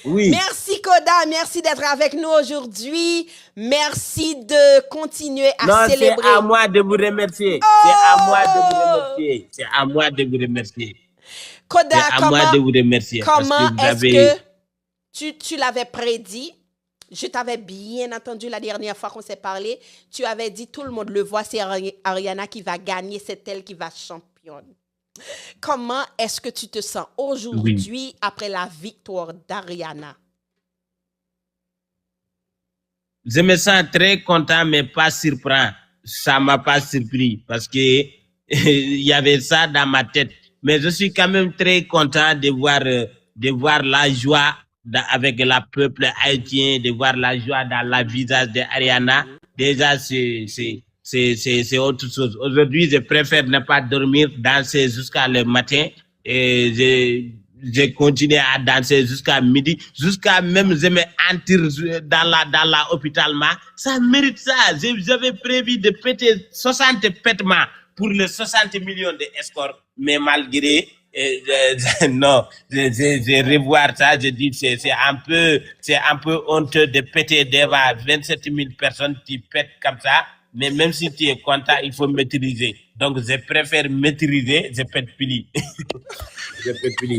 Oui. Merci Koda, merci d'être avec nous aujourd'hui. Merci de continuer à Non, c'est célébrer. à moi de vous remercier. C'est à moi de vous remercier. C'est à moi de vous remercier. Koda, C'est à moi de vous remercier parce que vous est-ce avez... que tu l'avais prédit? Je t'avais bien entendu la dernière fois qu'on s'est parlé. Tu avais dit tout le monde le voit, c'est Ariana qui va gagner, c'est elle qui va championne. Comment est-ce que tu te sens aujourd'hui après la victoire d'Ariana? Je me sens très content, mais pas surpris. Ça m'a pas surpris parce que il y avait ça dans ma tête. Mais je suis quand même très content de voir la joie avec le peuple haïtien, de voir la joie dans le visage d'Ariana. Déjà, c'est autre chose. Aujourd'hui, je préfère ne pas dormir, danser jusqu'à le matin. Et j'ai continué à danser jusqu'à midi, jusqu'à même je me enterre dans la hôpital. Ça mérite ça. J'avais prévu de péter 60 pétements pour les 60 millions d'escorts. Mais malgré, non, je revoir ça, je dis c'est un peu honteux de péter devant 27 000 personnes qui pètent comme ça. Mais même si tu es content, il faut maîtriser. Donc, je préfère maîtriser, je pète plus. Je pète plus.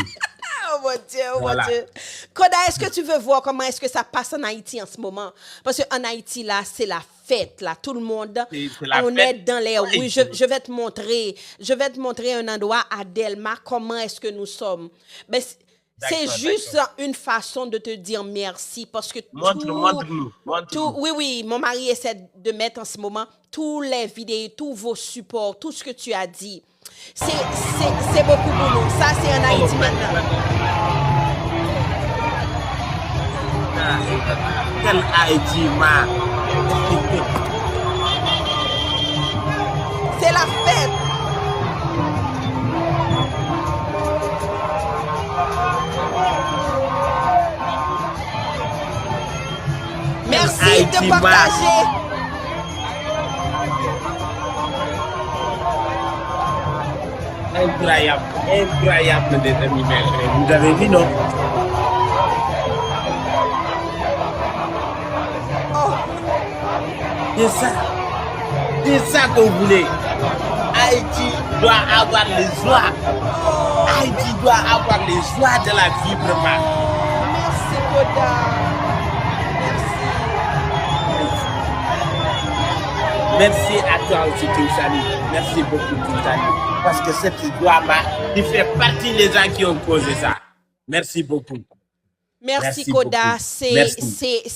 Oh mon Dieu, oh voilà. Mon Dieu. Koda, est-ce que tu veux voir comment est-ce que ça passe en Haïti en ce moment? Parce qu'en Haïti, là, c'est la fête, là. Tout le monde, on est dans les rues. Oui, je vais te montrer un endroit à Delma, comment est-ce que nous sommes. Mais c'est juste une façon de te dire merci parce que montre-nous. Oui, mon mari essaie de mettre en ce moment tous les vidéos, tous vos supports, tout ce que tu as dit. C'est beaucoup pour nous. Ça, c'est en Haïti maintenant. Quel Haïti, ma. C'est la fête. Merci de partager. Incroyable, incroyable des amis. Vous avez vu, non? Oh. C'est ça que vous voulez. Haïti doit avoir les joies. Haïti doit avoir les joies de la vie, vraiment. Merci, Koda. Merci à toi aussi, Touchani. Merci beaucoup, Touchani. Parce que cette joie, il fait partie des gens qui ont causé ça. Merci beaucoup. Merci Koda.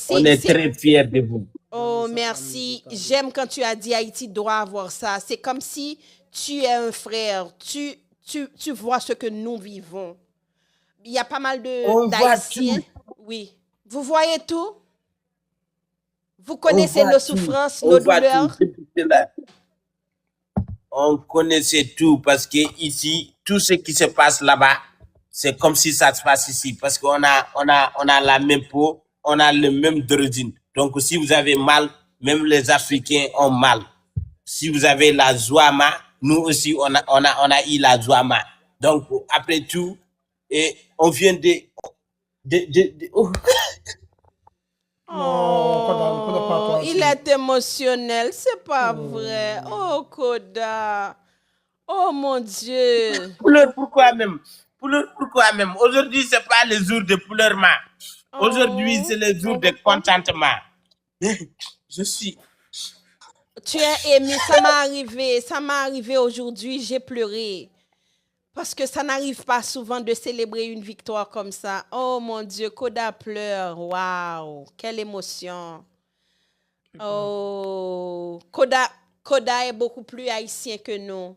On est très fiers de vous. Oh, merci. J'aime quand tu as dit Haïti doit avoir ça. C'est comme si tu es un frère. Tu vois ce que nous vivons. Il y a pas mal d'Haïtiens. Oui. Vous voyez tout? Vous connaissez nos souffrances, nos douleurs? On connaissait tout parce que ici, tout ce qui se passe là-bas, c'est comme si ça se passe ici. Parce qu'on a la même peau, on a le même d'origine. Donc, si vous avez mal, même les Africains ont mal. Si vous avez la joie, nous aussi, on a eu la joie. Donc, après tout, et on vient Oh, il est émotionnel, c'est pas vrai. Oh, Koda. Oh, mon Dieu. Pourquoi même? Aujourd'hui, c'est pas le jour de pleurer. Aujourd'hui, c'est le jour de contentement. Je suis... Tu es ému, ça m'est arrivé aujourd'hui, j'ai pleuré. Parce que ça n'arrive pas souvent de célébrer une victoire comme ça. Oh mon Dieu, Koda pleure. Waouh, quelle émotion. Oh, Koda est beaucoup plus haïtien que nous.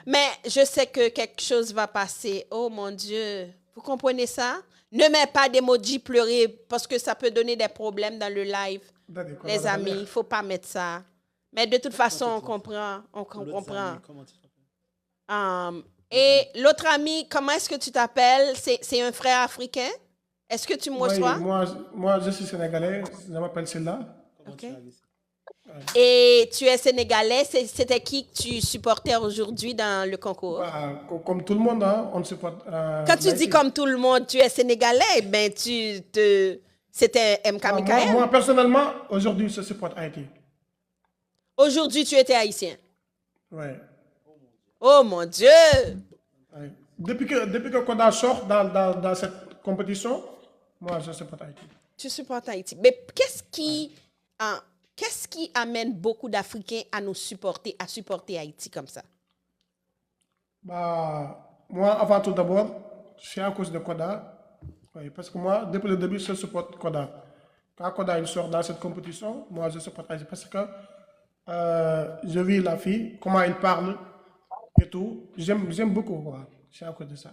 Mais je sais que quelque chose va passer. Oh mon Dieu, vous comprenez ça? Ne mets pas d'emoji pleurer parce que ça peut donner des problèmes dans le live. Les amis, il ne faut pas mettre ça. Mais de toute façon, on comprend. Et l'autre ami, comment est-ce que tu t'appelles? C'est un frère africain? Est-ce que tu me reçois? Oui, moi, je suis sénégalais. Je m'appelle Silla. Okay. Et tu es sénégalais. C'était qui que tu supportais aujourd'hui dans le concours? Comme tout le monde, hein, on supporte. Quand tu dis comme tout le monde, tu es sénégalais, ben c'était MK Michael. Moi, personnellement, aujourd'hui, je supporte Haïti. Aujourd'hui, tu étais haïtien. Ouais. Oh mon Dieu! Ouais. Depuis que Koda sort dans cette compétition, moi, je supporte Haïti. Tu supportes Haïti. Mais qu'est-ce qui amène beaucoup d'Africains à supporter Haïti comme ça? Moi, avant tout d'abord, c'est à cause de Koda. Oui, parce que moi, depuis le début, je supporte Koda. Quand Koda il sort dans cette compétition, moi, je supporte Haïti. Parce que je vis la fille, comment elle parle et tout. J'aime beaucoup. Quoi. C'est à cause de ça.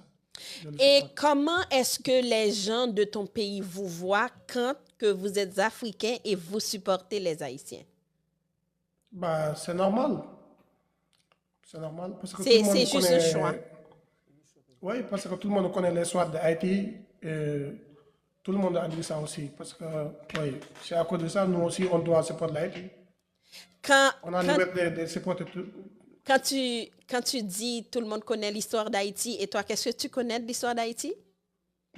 Et comment est-ce que les gens de ton pays vous voient quand que vous êtes africain et vous supportez les Haïtiens? C'est normal. C'est normal. C'est juste un choix. Oui, parce que tout le monde connaît l'histoire d'Haïti. Tout le monde a dit ça aussi. Parce que, oui, c'est à cause de ça, nous aussi, on doit supporter l'Haïti. On a liberté de supporter tout. Quand tu dis tout le monde connaît l'histoire d'Haïti, et toi, qu'est-ce que tu connais de l'histoire d'Haïti?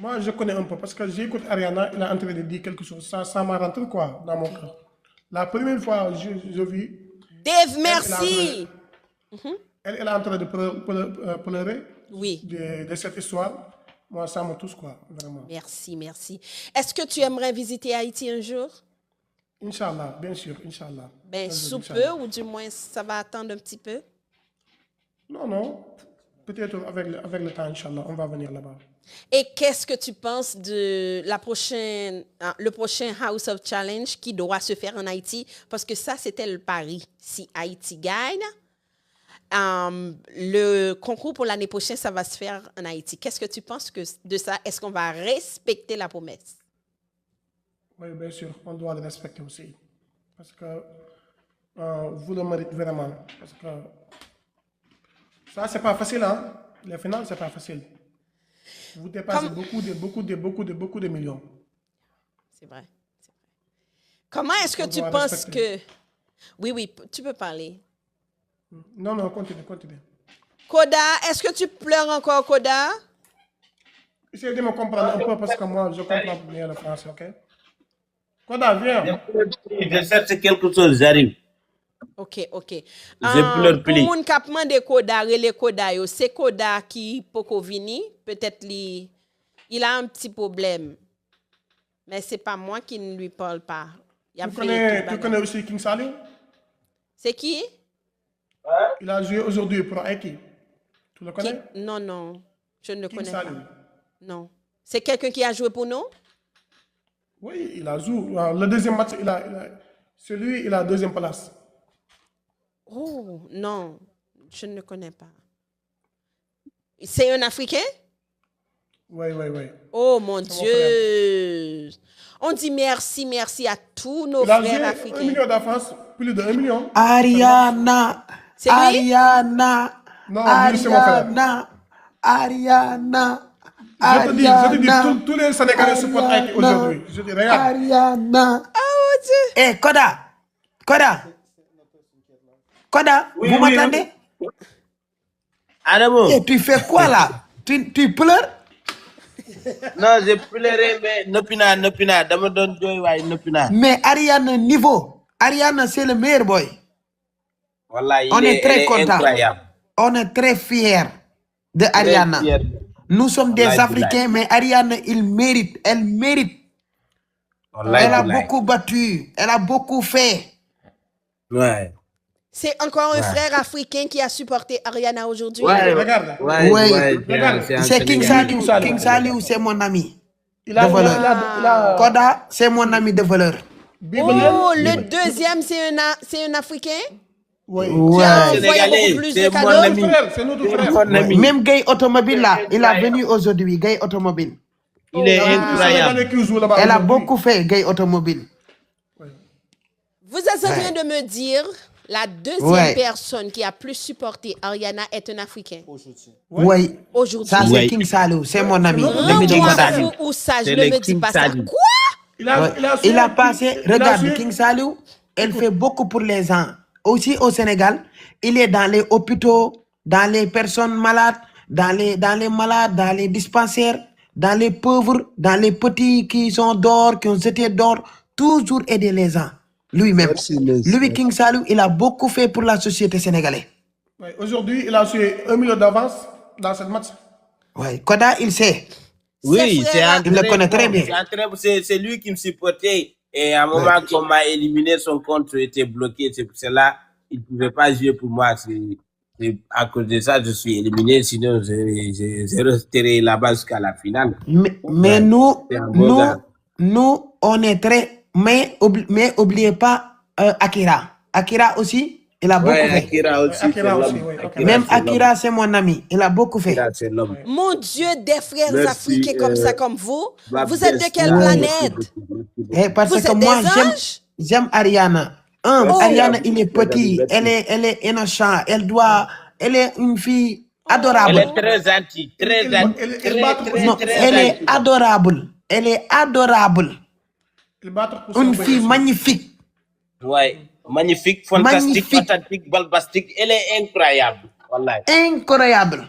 Moi, je connais un peu parce que j'écoute Ariana, il est en train de dire quelque chose. Ça m'a rentré quoi dans mon cœur. La première fois, je vis. Dave, merci! Elle est en train de pleurer oui. de cette histoire. Moi, ça me touche quoi, vraiment. Merci. Est-ce que tu aimerais visiter Haïti un jour? Inch'Allah, bien sûr, Inch'Allah. Sous peu, ou du moins, ça va attendre un petit peu? Non. Peut-être avec le temps, Inch'Allah, on va venir là-bas. Et qu'est-ce que tu penses de le prochain House of Challenge qui doit se faire en Haïti? Parce que ça, c'était le pari. Si Haïti gagne, le concours pour l'année prochaine, ça va se faire en Haïti. Qu'est-ce que tu penses de ça? Est-ce qu'on va respecter la promesse? Oui, bien sûr, on doit le respecter aussi. Parce que vous le méritez vraiment. Parce que ça, c'est pas facile, hein? Les finales, c'est pas facile. Vous dépassez beaucoup de millions. C'est vrai. Comment est-ce que tu penses que... Oui, tu peux parler. Non, continue. Koda, est-ce que tu pleures encore, Koda? Essayez de me comprendre un peu parce que moi, je comprends bien le français, ok? Koda, viens. Je cherche quelque chose, j'arrive. Ok. Je pleure plus. Pour moun kap mande Koda, rele Koda yo, c'est Koda qui poko vini, peut-être il a un petit problème. Mais c'est pas moi qui ne lui parle pas. Tu connais aussi King Saliou? C'est qui? Il a joué aujourd'hui pour Haïti. Tu le connais? Non, je ne le connais pas. Saliou. Non. C'est quelqu'un qui a joué pour nous? Oui, il a joué. Le deuxième match, celui, il a deuxième place. Oh, non, je ne le connais pas. C'est un Africain? Oui. Oh, mon Dieu. On dit merci à tous nos frères africains. 1 million de France, plus de 1 million. Ariana. C'est lui? Ariana. Non, lui, c'est mon frère. Ariana. Je te dis, tous les Sénégalais supportent Haïti aujourd'hui. Je dis, regarde. Ariana. Oh, Dieu. Eh, Koda, Oui, vous m'entendez? Adamo. Et tu fais quoi là? Tu pleures? Non, j'ai pleuré, mais nopina. Dama don joy way nopina. Mais Ariana niveau. Ariana, c'est le meilleur boy. Voilà, On est très content. Incroyable. On est très fiers de Ariana. Fier. Nous sommes des Africains, mais Ariana, elle mérite. Wallahi, Elle a wallahi. beaucoup battu. Elle a beaucoup fait. Ouais. C'est encore un frère africain qui a supporté Ariana aujourd'hui. Ouais, Regarde. Ouais. C'est King Saliou. King Saliou, c'est mon ami. Il a Koda, c'est mon ami de valeur. Oh, le deuxième, c'est un Africain? Oui. Qui a envoyé Sénégalais, beaucoup plus c'est de mon cadeaux? ami. C'est notre frère. Mon ami. Même Gay Automobile là, il est venu aujourd'hui. Gay Automobile. Il est incroyable. Elle a beaucoup fait, Gay Automobile. Vous êtes en train de me dire la deuxième personne qui a plus supporté Ariana est un Africain. Oui. Aujourd'hui. Ça, c'est King Saliou. C'est mon ami. Rends-toi fou ou sage, ne me dis pas ça. Quoi? Il a passé, regarde, King Saliou, elle fait beaucoup pour les gens. Aussi au Sénégal, il est dans les hôpitaux, dans les personnes malades, dans les malades, dans les dispensaires, dans les pauvres, dans les petits qui sont dehors, qui ont jeté dehors, toujours aider les gens. Lui-même. Lui, King Salou, il a beaucoup fait pour la société sénégalaise. Ouais, aujourd'hui, il a su 1 million d'avance dans cette match. Oui, Koda, il sait. Oui, il le connaît très bien. C'est lui qui me supportait. Et à un moment qu'on m'a éliminé, son compte était bloqué. C'est pour cela il ne pouvait pas jouer pour moi. C'est à cause de ça je suis éliminé. Sinon, je resterai là-bas jusqu'à la finale. Mais nous, on est très... Mais oubliez pas Akira. Akira aussi, il a beaucoup fait. Akira aussi. Même Akira, c'est mon ami. Il a beaucoup fait. Mon Dieu, des frères africains comme ça, comme vous. Vous êtes de quelle planète? Parce vous que êtes moi, des anges? j'aime Ariana. Ariana, il est petit. Elle est innocente. Elle est une fille adorable. Elle est très gentille. Elle est adorable. Elle est adorable. Une fille magnifique. Ouais, magnifique, fantastique, fantastique, balbastique. Elle est incroyable. Wallahi. Incroyable.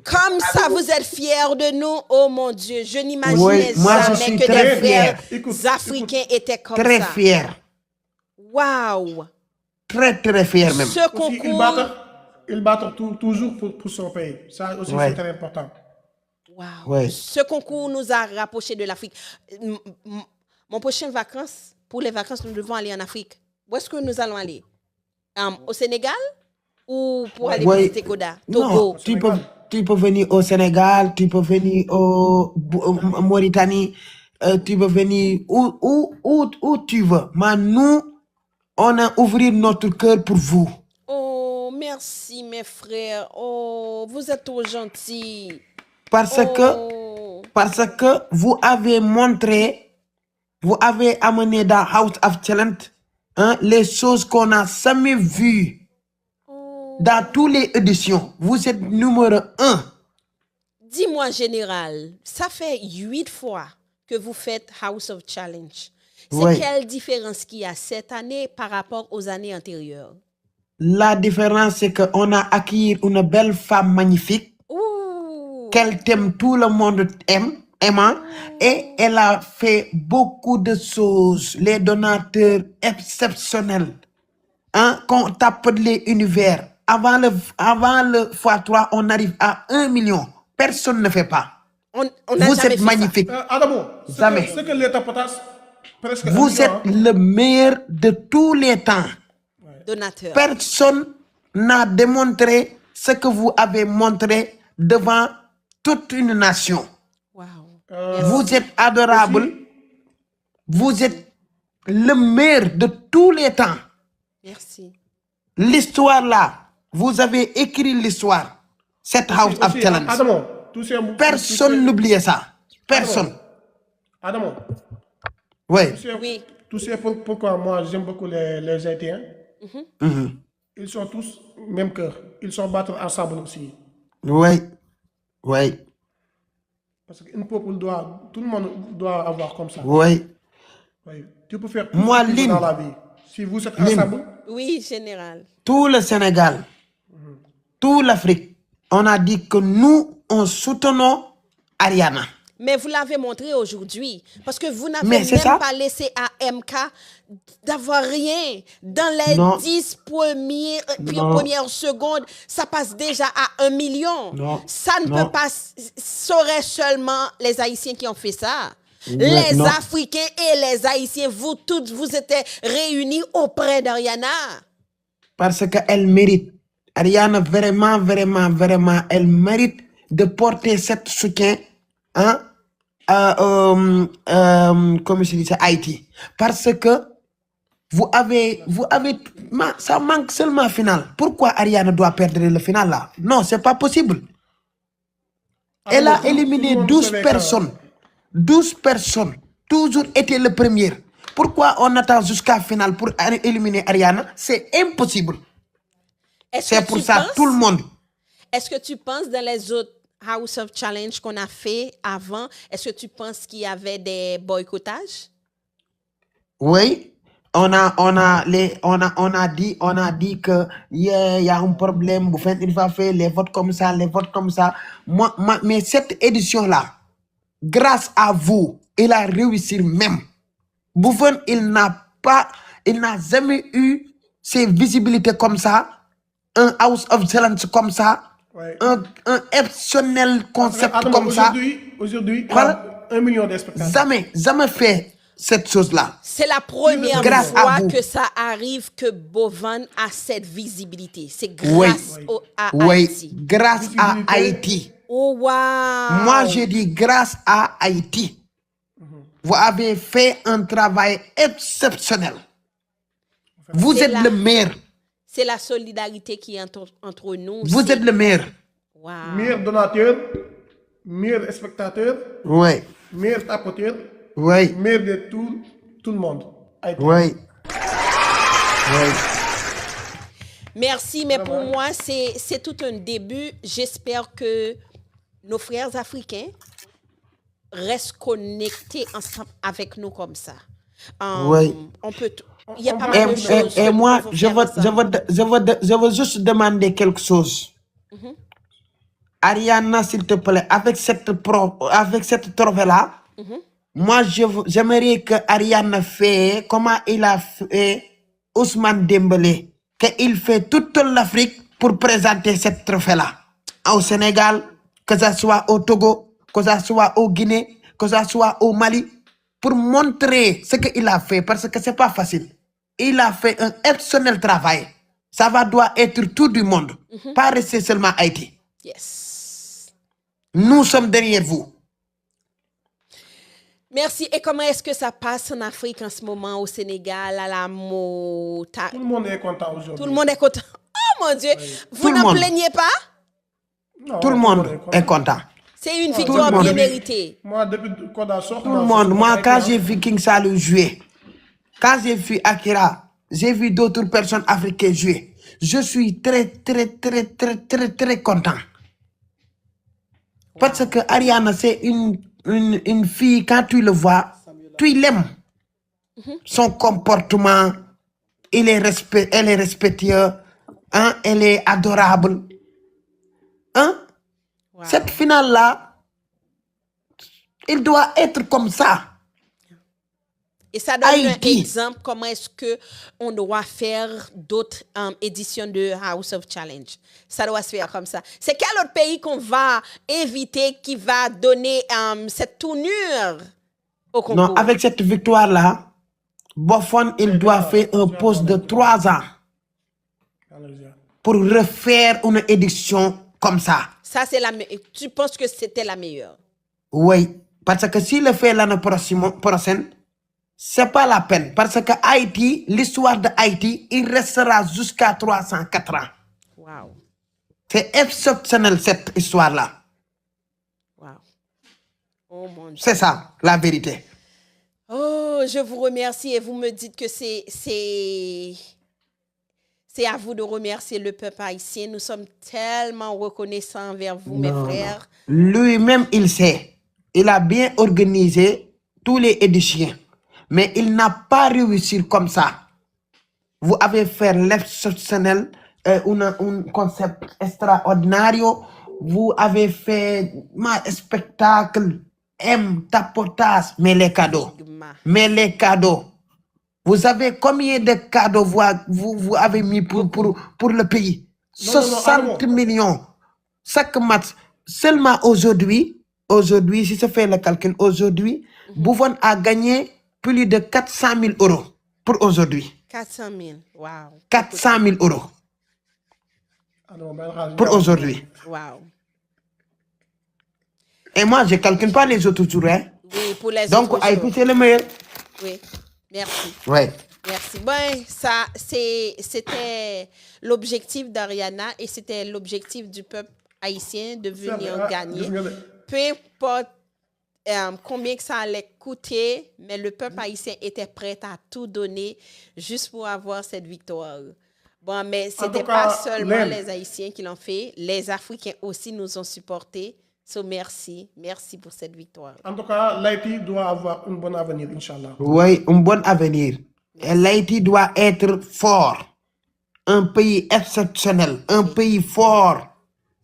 Comme ça, vous êtes fiers de nous. Oh mon Dieu, je n'imaginais jamais que des frères africains étaient comme ça. Très fier. Waouh. Très, très fier même. Ce concours... Il bat toujours pour son pays. Ça aussi, c'est très important. Wow. Ouais. Ce concours nous a rapprochés de l'Afrique. Mon prochain vacances, pour les vacances, nous devons aller en Afrique. Où est-ce que nous allons aller? Au Sénégal ou pour aller visiter Koda? Togo? Non, tu peux venir au Sénégal, tu peux venir au Mauritanie, tu peux venir où tu veux. Mais nous, on a ouvert notre cœur pour vous. Oh, merci mes frères. Oh, vous êtes trop gentils. Parce que vous avez montré, vous avez amené dans House of Talent les choses qu'on n'a jamais vues dans toutes les éditions. Vous êtes numéro 1. Dis-moi, général, ça fait 8 fois que vous faites House of Challenge. C'est quelle différence qu'il y a cette année par rapport aux années antérieures? La différence, c'est qu'on a acquis une belle femme magnifique. Qu'elle t'aime, tout le monde aimant, et elle a fait beaucoup de choses, les donateurs exceptionnels, qu'on tape les univers. Avant le x3, on arrive à 1 million. Personne ne fait pas. Vous êtes magnifique. Adamo, jamais. Ce que l'État potasse, presque vous êtes le meilleur de tous les temps. Donateur. Personne n'a démontré ce que vous avez montré devant toute une nation. Wow. Vous êtes adorable. Vous êtes le meilleur de tous les temps. Merci. L'histoire là, vous avez écrit l'histoire. Cette House of Talent. Personne n'oublie ça. Personne. Adamo. Oui. Tu sais pourquoi moi j'aime beaucoup les Haïtiens. Ils sont tous même cœur. Ils sont battus ensemble aussi. Oui. Parce qu'un peuple tout le monde doit avoir comme ça. Oui. Tu peux faire tout dans la vie. Si vous êtes ensemble. Oui, général. Tout le Sénégal, toute l'Afrique, on a dit que nous, on soutenons Ariana. Mais vous l'avez montré aujourd'hui. Parce que vous n'avez même pas laissé à MK d'avoir rien. Dans les 10 premières secondes, ça passe déjà à 1 million. Ça ne peut pas... Serait seulement les Haïtiens qui ont fait ça. Les Africains et les Haïtiens, vous toutes, vous étiez réunis auprès d'Ariana. Parce qu'elle mérite. Ariana, vraiment, elle mérite de porter cet soutien comme je dis ça, Haïti. Parce que vous avez, ça manque seulement finale. Pourquoi Ariana doit perdre le final là? Non, c'est pas possible. Elle a éliminé 12 personnes. 12 personnes. Toujours été le premier. Pourquoi on attend jusqu'à la finale pour éliminer Ariana? C'est impossible. C'est pour ça tout le monde. Est-ce que tu penses dans les autres House of Challenge qu'on a fait avant, est-ce que tu penses qu'il y avait des boycottages? Oui. on a dit que yeah, il y a un problème, vous faites, il va faire les votes comme ça, mais cette édition-là, grâce à vous, il a réussi même. Buffon, il n'a jamais eu ces visibilités comme ça, un House of Excellence comme ça, Ouais. un exceptionnel concept Adama, comme ça. Aujourd'hui, il y Voilà. a 1 million de spectateurs. Jamais fait cette chose-là. C'est la première Grâce à fois vous. que ça arrive que Bovan a cette visibilité. C'est Oui. grâce à Oui, Haïti. grâce à Visibilité. Haïti. Oh, wow. Moi, je dis grâce à Haïti. Vous avez fait un travail exceptionnel. Vous C'est êtes la- le meilleur. C'est la solidarité qui est entre nous. Vous c'est- êtes le meilleur. Wow. Meilleur donateur, meilleur spectateur, Oui, meilleur tapoteur, oui, meilleur de tout le monde. Haïti. oui. Oui. Merci, mais pour moi, c'est tout un début. J'espère que nos frères africains restent connectés ensemble avec nous comme ça. Oui. On peut... Il y a pas mal de choses. Et que moi, nous pouvons faire ensemble. je veux juste demander quelque chose. Ariana, s'il te plaît, avec cette trophée-là, moi, j'aimerais que Ariana fait, comment il a fait Ousmane Dembélé, qu'il fait toute l'Afrique pour présenter cette trophée-là. Au Sénégal, que ce soit au Togo, que ce soit au Guinée, que ce soit au Mali, pour montrer ce qu'il a fait, parce que c'est pas facile. Il a fait un exceptionnel travail. Ça doit être tout du monde, pas rester seulement Haïti. Yes. Nous sommes derrière vous. Merci. Et comment est-ce que ça passe en Afrique en ce moment, au Sénégal, à la Mota? Tout le monde est content aujourd'hui. Tout le monde est content. Oh mon Dieu. Vous Tout le n'en monde. plaignez pas? Non, Tout le monde est content. C'est une le victoire monde. bien méritée. Moi, depuis qu'on a sorti... Tout le monde. Moi, quand j'ai vu King Salou jouer, quand j'ai vu Akira, j'ai vu d'autres personnes africaines jouer. Je suis très content. Parce que Ariana, c'est une fille, quand tu le vois, tu l'aimes. Son comportement, elle est respectueuse, hein, elle est adorable. Hein? Wow. Cette finale-là, il doit être comme ça. Et ça donne un Haïti. exemple comment est-ce que on doit faire d'autres éditions de House of Challenge. Ça doit se faire comme ça. C'est quel autre pays qu'on va inviter qui va donner cette tournure au concours? Non, avec cette victoire-là, Buffon, il doit faire un poste de 3 ans pour refaire une édition comme ça. Ça, c'est tu penses que c'était la meilleure? Oui, parce que s'il le fait l'année prochaine, c'est pas la peine. Parce que Haïti, l'histoire de Haïti, il restera jusqu'à 304 ans. Wow. C'est exceptionnel cette histoire-là. Wow. Oh mon Dieu. C'est ça, la vérité. Oh, je vous remercie et vous me dites que c'est à vous de remercier le peuple haïtien. Nous sommes tellement reconnaissants envers vous, mes frères. Lui-même, il sait. Il a bien organisé tous les éditions. Mais il n'a pas réussi comme ça. Vous avez fait l'exceptionnel, un concept extraordinaire. Vous avez fait un spectacle, tapotage, mais les cadeaux. Mais les cadeaux. Vous savez combien de cadeaux vous avez mis pour le pays? 60 millions. Chaque match. Seulement aujourd'hui, si je fais le calcul, aujourd'hui, Buffon a gagné plus de 400 000 euros pour aujourd'hui. 400 000. Wow. 400 000 euros pour aujourd'hui. Wow. Et moi, je ne calcule pas les autres jours. Hein. Oui, pour les Donc, autres Haïti, jours. c'est le meilleur. Oui. Merci. Ouais. Merci. Ben, ça, c'était l'objectif d'Ariana et c'était l'objectif du peuple haïtien de venir gagner. Peu importe combien que ça allait coûter, mais le peuple haïtien était prêt à tout donner juste pour avoir cette victoire. Bon, mais ce n'était pas seulement les Haïtiens qui l'ont fait, les Africains aussi nous ont supportés. So, merci pour cette victoire. En tout cas, l'Haïti doit avoir un bon avenir, Inch'Allah. Oui, un bon avenir. Et l'Haïti doit être fort. Un pays exceptionnel, un pays fort.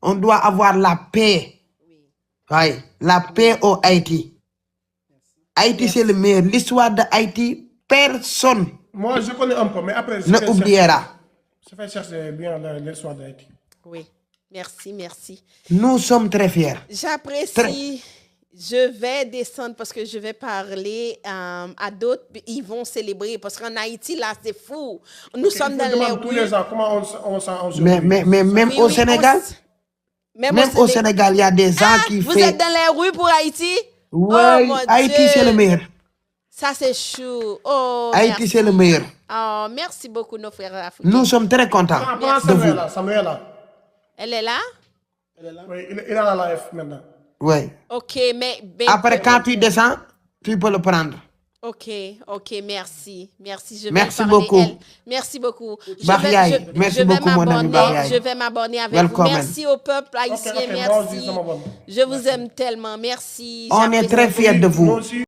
On doit avoir la paix. Oui, la paix au Haïti. Haïti, c'est le meilleur. L'histoire de Haïti, personne Moi, je connais un peu, mais après, ne oubliera. Je vais chercher bien l'histoire d'Haïti. Oui, merci, merci. Nous sommes très fiers. J'apprécie. Je vais descendre parce que je vais parler à d'autres. Ils vont célébrer parce qu'en Haïti, là, c'est fou. Nous sommes dans les tous rues. les ans, comment on se Mais même Oui, au oui, Sénégal, même au Sénégal, il y a des gens qui vous font... êtes dans les rues pour Haïti? Oui, Oh, mon Haïti, Dieu. c'est le meilleur. Ça, c'est chou. Oh, Haïti, merci. c'est le meilleur. Oh, merci beaucoup, nos frères africains. Nous sommes très contents de vous. Samuel là. Elle est là? Oui, il est à la live maintenant. Oui. OK, mais... Après, quand tu descends, tu peux le prendre. OK, merci. Merci, je vais Merci parler, beaucoup. elle. Merci beaucoup. Bariaï, merci beaucoup, mon ami Bariaï. Je vais m'abonner avec Welcome. vous. Merci au peuple haïtien, Ok, moi aussi, merci. ça m'abonne. Je vous aime tellement, merci. On est très fiers de vous. Moi aussi.